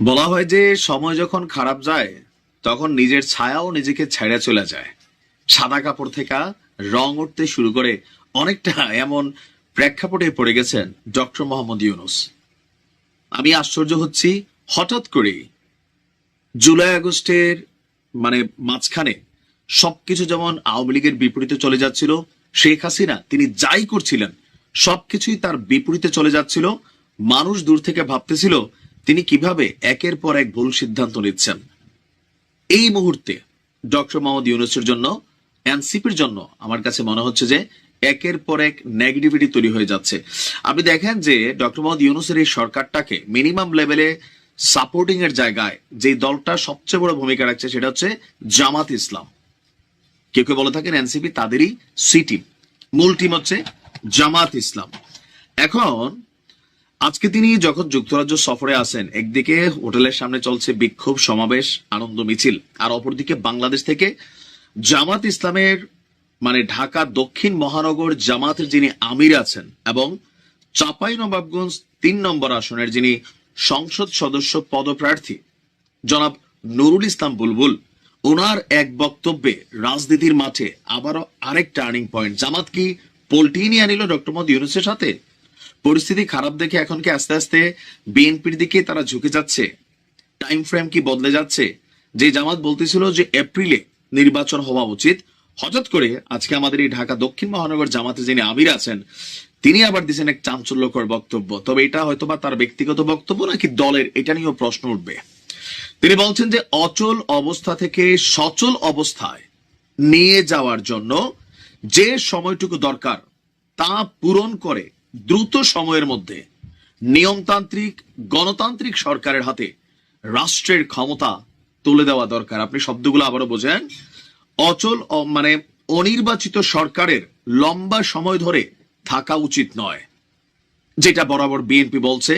বলা হয় যে সময় যখন খারাপ যায় তখন নিজের ছায়াও নিজেকে ছেড়ে চলে যায়। সাদা কাপড় থেকে রং উঠতে শুরু করে অনেকটা এমন প্রেক্ষাপটে পড়ে গেছেন ডক্টর মোহাম্মদ ইউনুস। আমি আশ্চর্য হচ্ছি, হঠাৎ করে জুলাই আগস্টের মানে মাঝখানে সবকিছু যেমন আওয়ামী লীগের বিপরীতে চলে যাচ্ছিল, শেখ হাসিনা তিনি যাই করছিলেন সবকিছুই তার বিপরীতে চলে যাচ্ছিল। মানুষ দূর থেকে ভাবতেছিল তিনি কিভাবে একের পর এক ভুল সিদ্ধান্ত নিচ্ছেন। এই মুহূর্তে ডক্টর মোহাম্মদ ইউনুসের জন্য, এনসিপির জন্য আমার কাছে মনে হচ্ছে যে একের পর এক নেগেটিভিটি তৈরি হয়ে যাচ্ছে। আপনি দেখেন যে ডক্টর মোহাম্মদ ইউনুসের এই সরকারটাকে মিনিমাম লেভেলে সাপোর্টিং এর জায়গায় যে দলটা সবচেয়ে বড় ভূমিকা রাখছে সেটা হচ্ছে জামাত ইসলাম। কেউ কেউ বলে থাকেন এনসিপি তাদেরই সি টিম, মূল টিম হচ্ছে জামাত ইসলাম। এখন আজকে তিনি যখন যুক্তরাজ্য সফরে আসেন, একদিকে হোটেলের সামনে চলছে বিক্ষোভ সমাবেশ আনন্দ মিছিল, আর অপরদিকে বাংলাদেশ থেকে জামাত ইসলামের ঢাকা দক্ষিণ মহানগর জামাতের যিনি আমির আছেন এবং চাঁপাইনবাবগঞ্জ ৩ নম্বর আসনের যিনি সংসদ সদস্য পদপ্রার্থী জনাব নুরুল ইসলাম বুলবুল, ওনার এক বক্তব্যে রাজনীতির মাঠে আবারও আরেক টার্নিং পয়েন্ট। জামাত কি পোল্টি নিয়ে আনিল ডক্টর মোহাম্মদ ইউনুসের সাথে? পরিস্থিতি খারাপ দেখে এখন কি আস্তে আস্তে বিএনপির দিকে তারা ঝুঁকে যাচ্ছে? টাইম ফ্রেম কি বদলে যাচ্ছে? যে জামাত বলতেছিল যে এপ্রিলে নির্বাচন হওয়া উচিত, হঠাৎ করে আজকে আমাদের এই ঢাকা দক্ষিণ মহানগর জামাতে যিনি আমির আছেন তিনি আবার দিচ্ছেন এক চাঞ্চল্যকর বক্তব্য। তবে এটা হয়তোবা তার ব্যক্তিগত বক্তব্য নাকি দলের, এটা নিয়েও প্রশ্ন উঠবে। তিনি বলছেন যে অচল অবস্থা থেকে সচল অবস্থায় নিয়ে যাওয়ার জন্য যে সময়টুকু দরকার তা পূরণ করে দ্রুত সময়ের মধ্যে নিয়মতান্ত্রিক গণতান্ত্রিক সরকারের হাতে রাষ্ট্রের ক্ষমতা তুলে দেওয়া দরকার। আপনি শব্দগুলো আবারও বোঝেন। অচল অনির্বাচিত সরকারের লম্বা সময় ধরে থাকা উচিত নয়, যেটা বরাবর বিএনপি বলছে,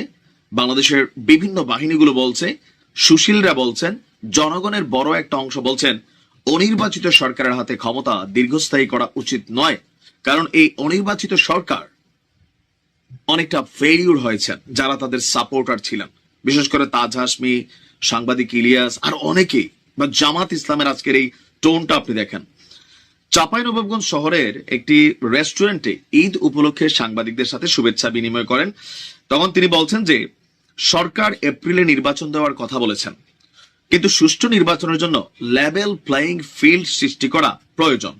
বাংলাদেশের বিভিন্ন বাহিনীগুলো বলছে, সুশীলরা বলছেন, জনগণের বড় একটা অংশ বলছেন অনির্বাচিত সরকারের হাতে ক্ষমতা দীর্ঘস্থায়ী করা উচিত নয়। কারণ এই অনির্বাচিত সরকার অনেকটা ফেলিউর হয়েছেন যারা তাদের সাপোর্টার ছিলেন, বিশেষ করে তাজ হাসমি, সাংবাদিক ইলিয়াস আর অনেকেই। বা জামাত ইসলামের আজকের এই টোনটা আপনি দেখেন। চাঁপাইনবাবগঞ্জ শহরের একটি রেস্টুরেন্টে ঈদ উপলক্ষে সাংবাদিকদের সাথে শুভেচ্ছা বিনিময় করেন। তখন তিনি বলছেন যে সরকার এপ্রিলে নির্বাচন দেওয়ার কথা বলেছেন, কিন্তু সুষ্ঠু নির্বাচনের জন্য লেভেল প্লেইং ফিল্ড সৃষ্টি করা প্রয়োজন।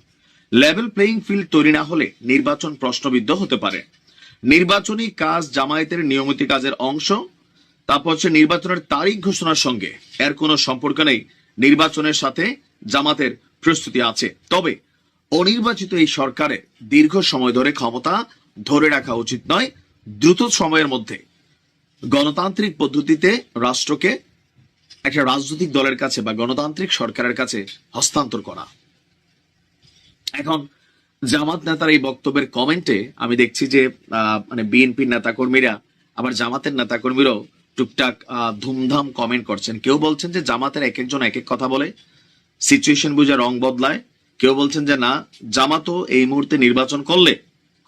লেভেল প্লেইং ফিল্ড তৈরি না হলে নির্বাচন প্রশ্নবিদ্ধ হতে পারে। নির্বাচনী কাজ জামায়াতের নিয়মিত কাজের অংশ। তারপর হচ্ছে নির্বাচনের তারিখ ঘোষণার সঙ্গে এর কোনো সম্পর্ক নেই। নির্বাচনের সাথে জামাতের প্রস্তুতি আছে, তবে অনির্বাচিত এই সরকারে দীর্ঘ সময় ধরে ক্ষমতা ধরে রাখা উচিত নয়। দ্রুত সময়ের মধ্যে গণতান্ত্রিক পদ্ধতিতে রাষ্ট্রকে একটা রাজনৈতিক দলের কাছে বা গণতান্ত্রিক সরকারের কাছে হস্তান্তর করা। এখন জামাত নেতার এই বক্তব্যের কমেন্টে আমি দেখছি যে বিএনপির নেতাকর্মীরা আবার জামাতের নেতাকর্মীরাও টুকটাক ধুমধাম কমেন্ট করছেন। কেউ বলছেন যে জামাতের এক একজন এক এক কথা বলে, সিচুয়েশন বুঝে রং বদলায়। কেউ বলছেন যে না, জামাতও এই মুহূর্তে নির্বাচন করলে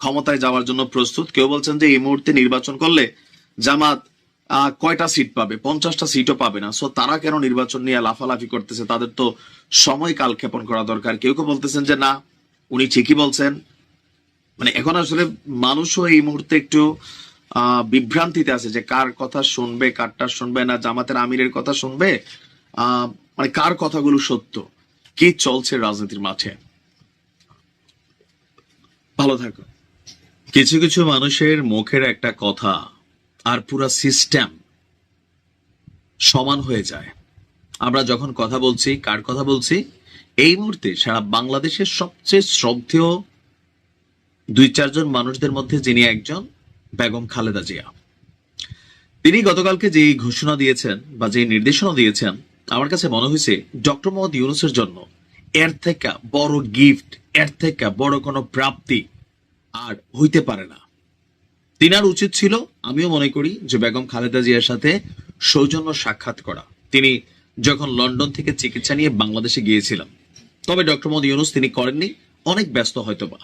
ক্ষমতায় যাওয়ার জন্য প্রস্তুত। কেউ বলছেন যে এই মুহূর্তে নির্বাচন করলে জামাত কয়টা সিট পাবে, 50টা সিটও পাবে না। সো তারা কেন নির্বাচন নিয়ে লাফালাফি করতেছে, তাদের তো সময় কালক্ষেপণ করা দরকার। কেউ কেউ বলতেছেন যে না, উনি ঠিকই বলছেন। এখন আসলে মানুষও এই মুহূর্তে একটু বিভ্রান্তিতে আছে যে কার কথা শুনবে, কারটা শুনবে না, জামাতের আমিরের কথা শুনবে, কার কথাগুলো সত্য, কি চলছে রাজনীতির মাঠে। ভালো থাকো। কিছু কিছু মানুষের মুখের একটা কথা আর পুরো সিস্টেম সমান হয়ে যায়। আমরা যখন কথা বলছি, কার কথা বলছি? এই মুহূর্তে সারা বাংলাদেশের সবচেয়ে শ্রদ্ধেয় 2-4 জন মানুষদের মধ্যে যিনি একজন, বেগম খালেদা জিয়া। তিনি গতকালকে যে ঘোষণা দিয়েছেন বা যে নির্দেশনা দিয়েছেন, আমার কাছে মনে হয়েছে ডক্টর মোহাম্মদ ইউনুসের জন্য এর থেকে বড় গিফট, এর থেকে বড় কোনো প্রাপ্তি আর হইতে পারে না। তিনার উচিত ছিল, আমিও মনে করি, যে বেগম খালেদা জিয়ার সাথে সৌজন্য সাক্ষাৎ করা। তিনি যখন লন্ডন থেকে চিকিৎসা নিয়ে বাংলাদেশে গিয়েছিলেন, তবে ডক্টর মোহাম্মদ ইউনুস তিনি করেননি, অনেক ব্যস্ত হয়তোবা।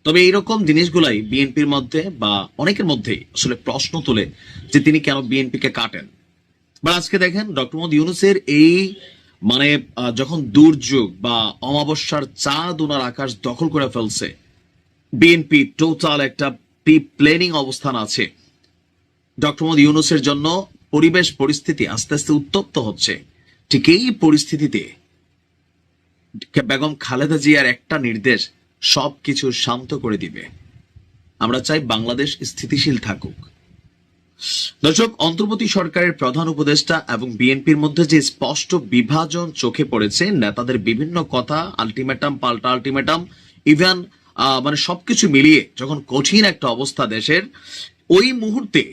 তবে এইরকম জিনিসগুলাই বিএনপির মধ্যে বা অনেকের মধ্যেই আসলে প্রশ্ন তোলে যে তিনি কেন বিএনপিকে কাটেন। বা আজকে দেখেন ডক্টর মোহাম্মদ ইউনূসের এই মানে যখন দুর্যোগ বা অমাবস্যার চাঁদ ওনার আকাশ দখল করে ফেলছে, বিএনপি টোটাল একটা প্রি প্ল্যানিং অবস্থান আছে। ডক্টর মোহাম্মদ ইউনূসের জন্য পরিবেশ পরিস্থিতি আস্তে আস্তে উত্তপ্ত হচ্ছে। ঠিক এই পরিস্থিতিতে বেগম খালেদা জিয়ার একটা নির্দেশ সবকিছু শান্ত করে দিবে। আমরা চাই বাংলাদেশ স্থিতিশীল থাকুক। দর্শক, অন্তর্বর্তী সরকারের প্রধান উপদেষ্টা এবং বিএনপির মধ্যে যে স্পষ্ট বিভাজন চোখে পড়েছে, নেতাদের বিভিন্ন কথা, আলটিমেটাম পাল্টা আলটিমেটাম, ইভেন মানে সবকিছু মিলিয়ে যখন কঠিন একটা অবস্থা দেশের, ওই মুহূর্তে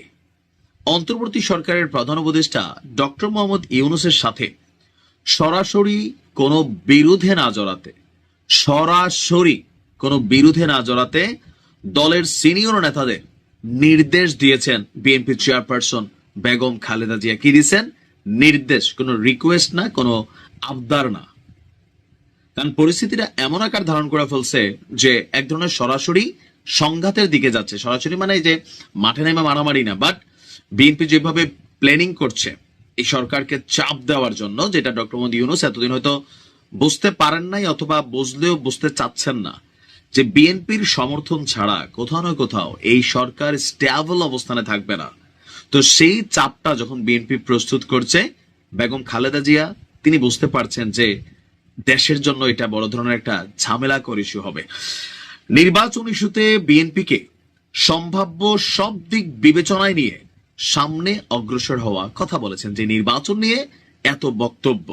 অন্তর্বর্তী সরকারের প্রধান উপদেষ্টা ডক্টর মোহাম্মদ ইউনূসের সাথে সরাসরি কোনো বিরোধে না জড়াতে, সরাসরি কোনো বিরোধে না জড়াতে দলের সিনিয়র নেতাদের নির্দেশ দিয়েছেন বিএনপি চেয়ারপারসন বেগম খালেদা জিয়া। কি দিয়েছেন? নির্দেশ, কোনো রিকোয়েস্ট না, কোনো আবদার না। কারণ পরিস্থিতিটা এমন আকার ধারণ করে ফেলছে যে এক ধরনের সরাসরি সংঘাতের দিকে যাচ্ছে। সরাসরি মানে যে মাঠে নেমে মারামারি না, বাট বিএনপি যেভাবে প্ল্যানিং করছে এই সরকারকে চাপ দেওয়ার জন্য, যেটা ডক্টর মোহাম্মদ ইউনূস এতদিন হয়তো বুঝতে পারেন নাই অথবা বুঝলেও বুঝতে চাচ্ছেন না, যে বিএনপির সমর্থন ছাড়া কোথাও না কোথাও এই সরকার স্টেবল অবস্থানে থাকবে না। তো সেই চাপটা যখন বিএনপি প্রস্তুত করছে, বেগম খালেদা জিয়া তিনি বুঝতে পারছেন যে দেশের জন্য এটা বড় ধরনের একটা ঝামেলাকর ইস্যু হবে। নির্বাচন ইস্যুতে বিএনপিকে সম্ভাব্য সব দিক বিবেচনায় নিয়ে সামনে অগ্রসর হওয়া কথা বলেছেন। যে নির্বাচন নিয়ে এত বক্তব্য,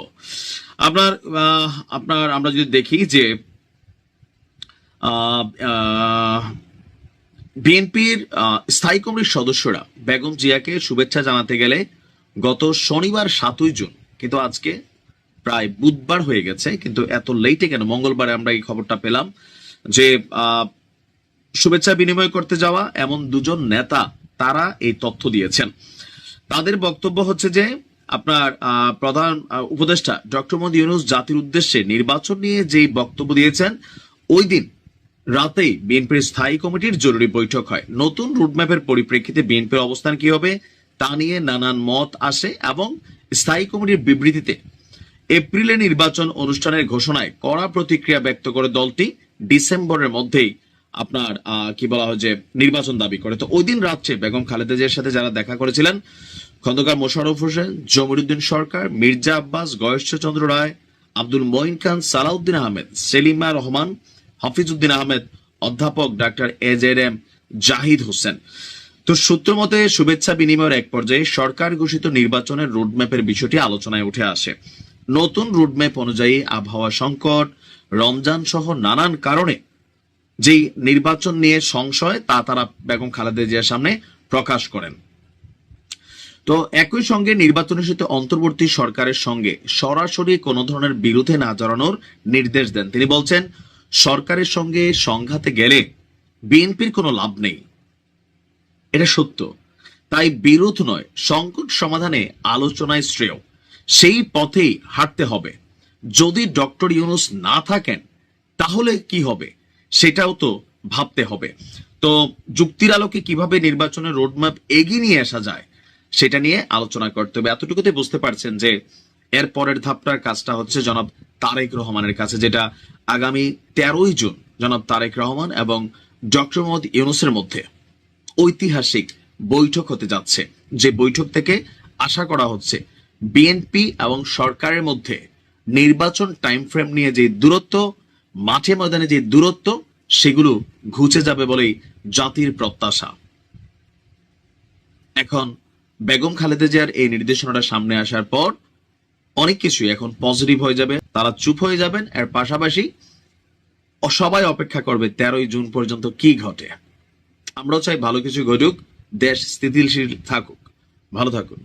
আমরা যদি দেখি যে বিএনপির স্থায়ী কমিটির সদস্যরা বেগম জিয়াকে শুভেচ্ছা জানাতে গেলে গত শনিবার 7ই জুন, কিন্তু আজকে প্রায় বুধবার হয়ে গেছে, কিন্তু এত লেটে কেন? মঙ্গলবারে আমরা এই খবরটা পেলাম যে শুভেচ্ছা বিনিময় করতে যাওয়া এমন দুজন নেতা তারা এই তথ্য দিয়েছেন। তাদের বক্তব্য হচ্ছে যে আপনার প্রধান উপদেষ্টা ডক্টর মোহাম্মদ ইউনূস জাতির উদ্দেশ্যে নির্বাচন নিয়ে যেই বক্তব্য দিয়েছেন, ওই দিন রাতেই বিএনপির স্থায়ী কমিটির জরুরি বৈঠক হয়। নতুন রুটম্যাপের পরিপ্রেক্ষিতে বিএনপির অবস্থান কি হবে তা নিয়ে নানান মত আসে এবং স্থায়ী কমিটির বিবৃতিতে এপ্রিলে নির্বাচন অনুষ্ঠানের ঘোষণায় কড়া প্রতিক্রিয়া ব্যক্ত করে দলটি ডিসেম্বরের মধ্যেই আপনার কি বলা হয় যে নির্বাচন দাবি করে। তো ওই দিন রাত্রে বেগম খালেদা জিয়ার সাথে যারা দেখা করেছিলেন, খন্দকার মোশাররফ হোসেন, জমিরুদ্দিন সরকার, মির্জা আব্বাস, গয়েশ্বরচন্দ্র রায়, আব্দুল মঈন খান, সালাউদ্দিন আহমেদ, সেলিমা রহমান, হাফিজউদ্দিন আহমেদ, অধ্যাপক ডাক্তার এজেএম জাহিদ হোসেন। তো সূত্র মতে শুভেচ্ছা বিনিময়ের এক পর্যায়ে সরকার ঘোষিত নির্বাচনের রোডম্যাপের বিষয়টি আলোচনায় উঠে আসে। নতুন রোডম্যাপ অনুযায়ী আবহাওয়া সংকট, রমজান সহ নানান কারণে যেই নির্বাচন নিয়ে সংশয় তা তারা বেগম খালেদা জিয়ার সামনে প্রকাশ করেন। তো একই সঙ্গে নির্বাচনের সাথে অন্তর্বর্তী সরকারের সঙ্গে সরাসরি কোনো ধরনের বিরোধে না জড়ানোর নির্দেশ দেন। তিনি বলছেন, সরকারের সঙ্গে সংঘাতে গেলে বিএনপির কোনো লাভ নেই, এটা সত্য। তাই বিরোধ নয়, সংকট সমাধানে আলোচনায় শ্রেয়, সেই পথেই হাঁটতে হবে। যদি ডক্টর ইউনূস না থাকেন তাহলে কি হবে সেটাও তো ভাবতে হবে। তো যুক্তির আলোকে কিভাবে নির্বাচনের রোডম্যাপ এগিয়ে নিয়ে আসা যায় সেটা নিয়ে আলোচনা করতে হবে। এতটুকুতে বুঝতে পারছেন যে এর পরের ধাপটার কাজটা হচ্ছে জনাব তারেক রহমানের কাছে, যেটা আগামী 13ই জুন জনাব তারেক রহমান এবং ডক্টর মোহাম্মদ ইউনূসের মধ্যে ঐতিহাসিক বৈঠক হতে যাচ্ছে। যে বৈঠক থেকে আশা করা হচ্ছে বিএনপি এবং সরকারের মধ্যে নির্বাচন টাইম ফ্রেম নিয়ে যে দূরত্ব, মাঠে ময়দানে যে দূরত্ব, সেগুলো ঘুচে যাবে বলেই জাতির প্রত্যাশা। এখন বেগম খালেদা জিয়ার এই নির্দেশনাটা সামনে আসার পর অনেক কিছুই এখন পজিটিভ হয়ে যাবে, তারা চুপ হয়ে যাবেন। এর পাশাপাশি সবাই অপেক্ষা করবে 13ই জুন পর্যন্ত কি ঘটে। আমরাও চাই ভালো কিছু ঘটুক, দেশ স্থিতিশীল থাকুক। ভালো থাকুন।